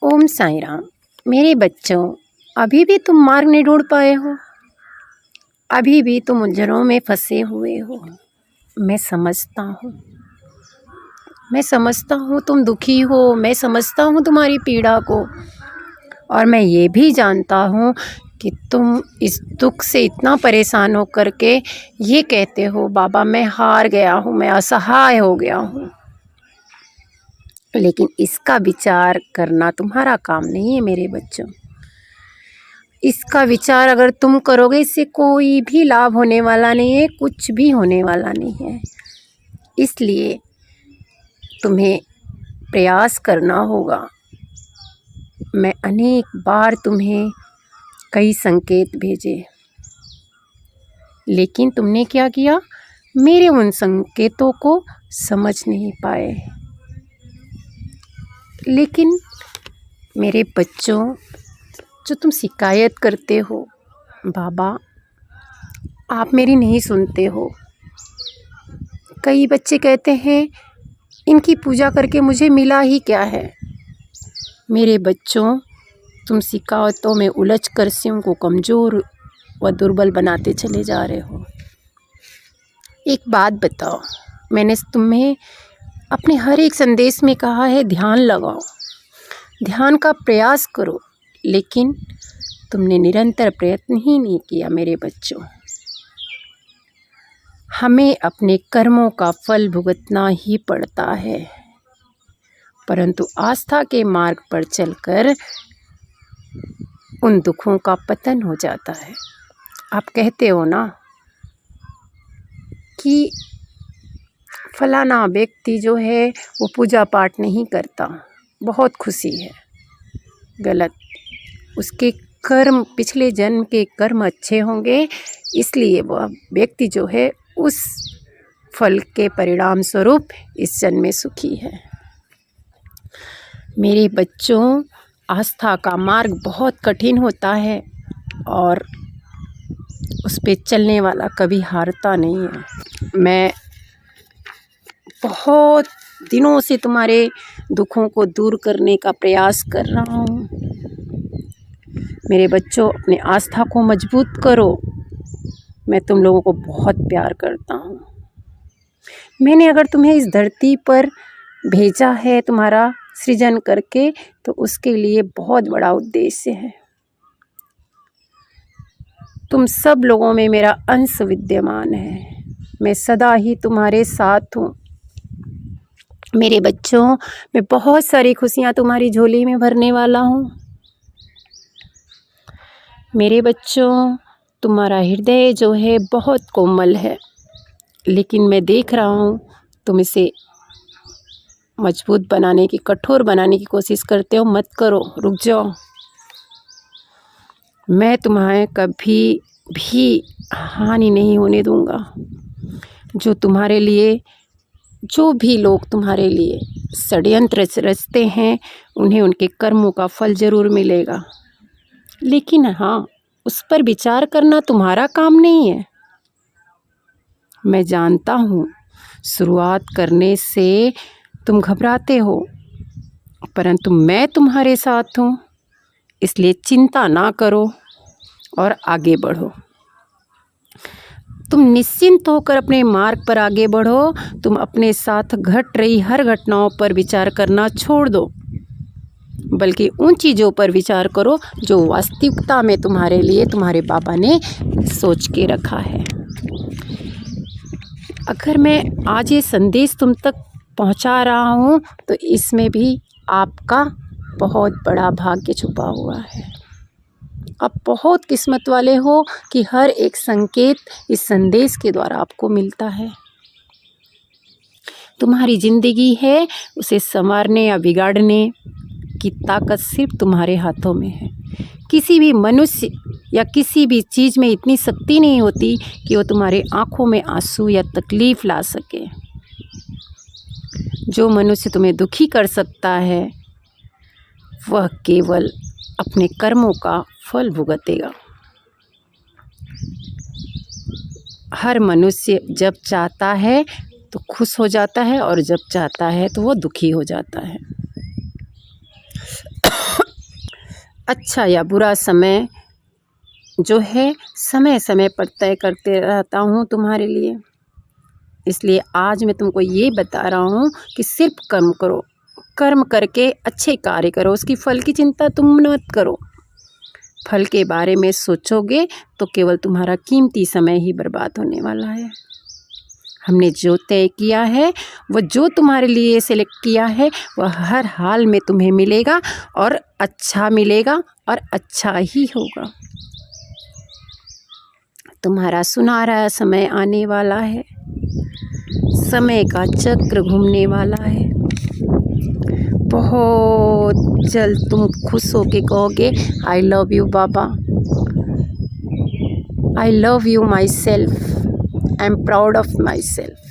ओम साईं राम। मेरे बच्चों, अभी भी तुम मार्ग नहीं ढूंढ पाए हो, अभी भी तुम उलझनों में फंसे हुए हो। मैं समझता हूँ, मैं समझता हूँ तुम दुखी हो, मैं समझता हूँ तुम्हारी पीड़ा को। और मैं ये भी जानता हूँ कि तुम इस दुख से इतना परेशान हो करके ये कहते हो, बाबा मैं हार गया हूँ, मैं असहाय हो गया हूँ। लेकिन इसका विचार करना तुम्हारा काम नहीं है मेरे बच्चों। इसका विचार अगर तुम करोगे, इससे कोई भी लाभ होने वाला नहीं है, कुछ भी होने वाला नहीं है। इसलिए तुम्हें प्रयास करना होगा। मैं अनेक बार तुम्हें कई संकेत भेजे, लेकिन तुमने क्या किया, मेरे उन संकेतों को समझ नहीं पाए। लेकिन मेरे बच्चों, जो तुम शिकायत करते हो, बाबा आप मेरी नहीं सुनते हो। कई बच्चे कहते हैं इनकी पूजा करके मुझे मिला ही क्या है। मेरे बच्चों, तुम शिकायतों में उलझ कर स्वयं को कमज़ोर व दुर्बल बनाते चले जा रहे हो। एक बात बताओ, मैंने तुम्हें अपने हर एक संदेश में कहा है ध्यान लगाओ, ध्यान का प्रयास करो, लेकिन तुमने निरंतर प्रयत्न ही नहीं किया। मेरे बच्चों, हमें अपने कर्मों का फल भुगतना ही पड़ता है, परंतु आस्था के मार्ग पर चलकर उन दुखों का पतन हो जाता है। आप कहते हो ना कि फलाना व्यक्ति जो है वो पूजा पाठ नहीं करता, बहुत खुशी है। गलत। उसके कर्म, पिछले जन्म के कर्म अच्छे होंगे, इसलिए वह व्यक्ति जो है उस फल के परिणाम स्वरूप इस जन्म में सुखी है। मेरे बच्चों, आस्था का मार्ग बहुत कठिन होता है और उस पे चलने वाला कभी हारता नहीं है। मैं बहुत दिनों से तुम्हारे दुखों को दूर करने का प्रयास कर रहा हूँ। मेरे बच्चों, अपने आस्था को मजबूत करो। मैं तुम लोगों को बहुत प्यार करता हूँ। मैंने अगर तुम्हें इस धरती पर भेजा है तुम्हारा सृजन करके, तो उसके लिए बहुत बड़ा उद्देश्य है। तुम सब लोगों में मेरा अंश विद्यमान है। मैं सदा ही तुम्हारे साथ हूँ। मेरे बच्चों, मैं बहुत सारी खुशियाँ तुम्हारी झोली में भरने वाला हूँ। मेरे बच्चों, तुम्हारा हृदय जो है बहुत कोमल है, लेकिन मैं देख रहा हूँ तुम इसे मजबूत बनाने की, कठोर बनाने की कोशिश करते हो। मत करो, रुक जाओ। मैं तुम्हें कभी भी हानि नहीं होने दूंगा। जो भी लोग तुम्हारे लिए षड्यंत्र रचते हैं, उन्हें उनके कर्मों का फल जरूर मिलेगा। लेकिन हाँ, उस पर विचार करना तुम्हारा काम नहीं है। मैं जानता हूँ शुरुआत करने से तुम घबराते हो, परंतु मैं तुम्हारे साथ हूँ, इसलिए चिंता ना करो और आगे बढ़ो। तुम निश्चिंत होकर अपने मार्ग पर आगे बढ़ो। तुम अपने साथ घट रही हर घटनाओं पर विचार करना छोड़ दो, बल्कि उन चीज़ों पर विचार करो जो वास्तविकता में तुम्हारे लिए तुम्हारे बाबा ने सोच के रखा है। अगर मैं आज ये संदेश तुम तक पहुंचा रहा हूं, तो इसमें भी आपका बहुत बड़ा भाग्य छुपा हुआ है। आप बहुत किस्मत वाले हो कि हर एक संकेत इस संदेश के द्वारा आपको मिलता है। तुम्हारी जिंदगी है, उसे संवारने या बिगाड़ने की ताकत सिर्फ तुम्हारे हाथों में है। किसी भी मनुष्य या किसी भी चीज़ में इतनी शक्ति नहीं होती कि वो तुम्हारे आंखों में आंसू या तकलीफ ला सके। जो मनुष्य तुम्हें दुखी कर सकता है, वह केवल अपने कर्मों का फल भुगतेगा। हर मनुष्य जब चाहता है तो खुश हो जाता है, और जब चाहता है तो वो दुखी हो जाता है। अच्छा या बुरा समय जो है समय समय पर तय करते रहता हूँ तुम्हारे लिए। इसलिए आज मैं तुमको ये बता रहा हूँ कि सिर्फ कर्म करो, कर्म करके अच्छे कार्य करो, उसकी फल की चिंता तुम मत करो। फल के बारे में सोचोगे तो केवल तुम्हारा कीमती समय ही बर्बाद होने वाला है। हमने जो तय किया है, वो जो तुम्हारे लिए सिलेक्ट किया है, वह हर हाल में तुम्हें मिलेगा और अच्छा मिलेगा और अच्छा ही होगा। तुम्हारा सुनहरा समय आने वाला है, समय का चक्र घूमने वाला है। बहुत जल्द तुम खुश होके कहोगे I love you Baba, I love you my self, I am proud of my self.